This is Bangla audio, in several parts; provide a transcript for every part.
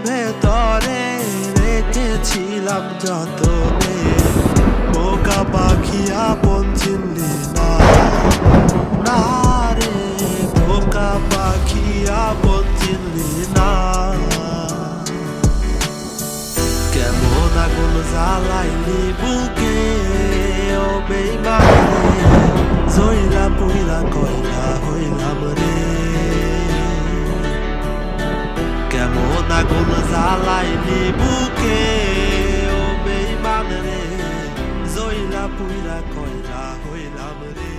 ভেতরে রেখেছিলাম যতনে, বোকা পাখি আপন চিনলি না, না রে বোকা পাখি আপন চিনলি না। কেমন আগুন জ্বালাইলি বুকে ও বেইমান রে, জইলা পুইলা কয়লা হইলাম রে। কেমন আগুন জ্বালাইলি বুকে ও বেইমান রে, জইলা পুইলা কয়লা হইলাম রে।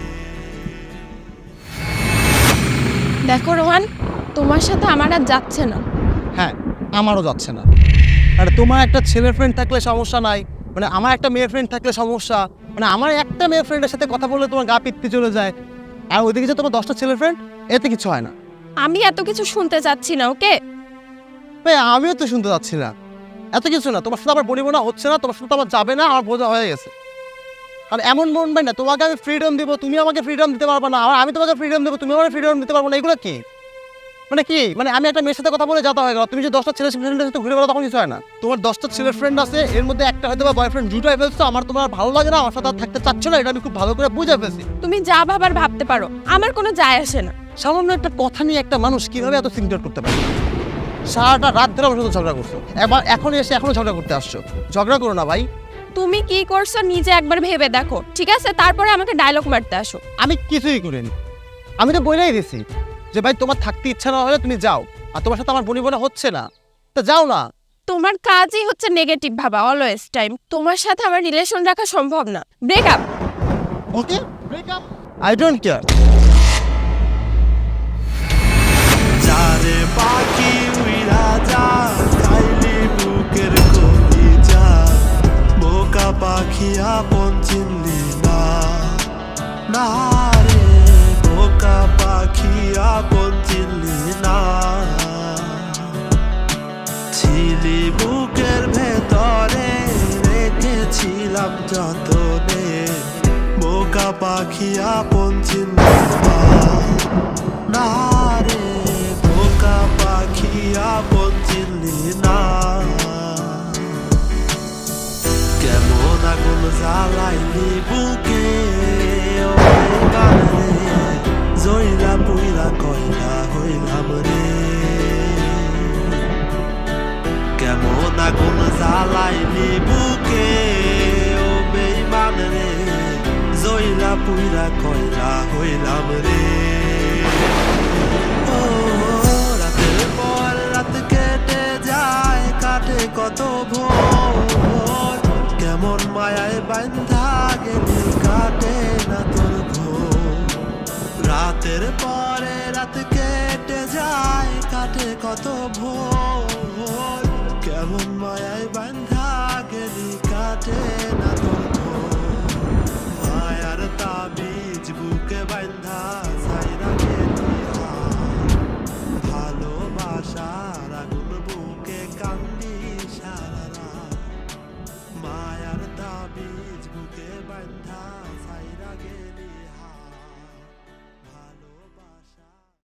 দেখো রোহান, তোমার সাথে আমার আর যাচ্ছে না। হ্যাঁ, আমারও যাচ্ছে না। আর তোমার একটা ছেলের ফ্রেন্ড থাকলে সমস্যা নাই, মানে আমার একটা মেয়ের ফ্রেন্ড থাকলে সমস্যা, মানে আমার একটা মেয়ের ফ্রেন্ডের সাথে কথা বললে তোমার গা পিত্তি চলে যায়, আর ওইদিকে যে তোমার 10টা ছেলের ফ্রেন্ড, এতে কিছু হয় না। আমি এত কিছু শুনতে চাচ্ছি না, ওকে? ভাই আমিও তো শুনতে চাচ্ছি না, এত কিছু না। তোমার সাথে আমার বনিব না হচ্ছে না, তোমার সাথে তো আমার যাবে না, আমার বোঝা হয়ে গেছে। আর এমন মন ভাই না, তোমাকে আমি ফ্রিডম দিব, তুমি আমাকে ফ্রিডম দিতে পারবে না, আর আমি তোমাকে ফ্রিডম দেবো, তুমি আমাকে ফ্রিডম দিতে পারবো না। এগুলো কি মানে কি? মানে আমি একটা মেয়ের সাথে কথা বলে যাতা হয়ে গেল, তুমি যে 10টা ছেলের ফ্রেন্ডের সাথে ঘুরে বেড়াও তখন কিছু হয় না। তোমার 10টা ছেলের ফ্রেন্ড আছে, এর মধ্যে একটা হয়তো বা বয়ফ্রেন্ড জুটাই ফেলছো, আমার তোমার ভালো লাগে না, আমার সাথে আর থাকতে চাচ্ছ না, এটা আমি খুব ভালো করে বুঝে ফেলছি। তুমি যা ভাবার ভাবতে পারো, আমার কোনো যায় আসে না। সামান্য একটা কথা নিয়ে একটা মানুষ কিভাবে এত সিনক্রেট করতে পারে? সারাটা রাত ধরে আমার সাথে ঝগড়া করছো, এখন এসে এখনো ঝগড়া করতে আসছো। ঝগড়া করো না ভাই। তুমি কি করছো নিজে একবার ভেবে দেখো, ঠিক আছে? তারপরে আমাকে ডায়লগ মারতে আসো। আমি কিছুই করিনি, আমি তো বলেই দিছি যে ভাই তোমার থাকতে ইচ্ছা না হলে তুমি যাও, আর তোমার সাথে আমার বনিবনা হচ্ছে না, তা যাও না। তোমার কাজই হচ্ছে নেগেটিভ ভাবা অলওয়েজ টাইম। তোমার সাথে আমার রিলেশন রাখা সম্ভব না। Breakup. Okay, breakup, I don't care. যারে পাখি উইরা যা, খাইলি বুকের কলিজা, বোকা পাখি আপন চিনলি না, না রে বোকা পাখি আপন চিনলি না। ছিলি বুকের ভেতরে রেখেছিলাম যতনে, বোকা পাখি আপন চিনলি না, না রে বোকা পাখি আপন চিনলি না। কেমন আগুন জ্বালাইলি বুকে ও বেইমান রে, জইলা পুইলা কয়লা হইলাম রে। কেমন আগুন জ্বালাইলি বুকে ও বেইমান রে, জইলা পুইলা কয়লা হইলাম রে। ও রাতের পর রাত কেটে যায়, কাটে কত ভোর, কেমন মায়ায় বান্ধা গেলি কাটে না তোর ঘোর। রাতের পরে রাত কেটে যায়, কাটে কত ভোর, কেমন মায়ায় বান্ধা গেলি কাটে না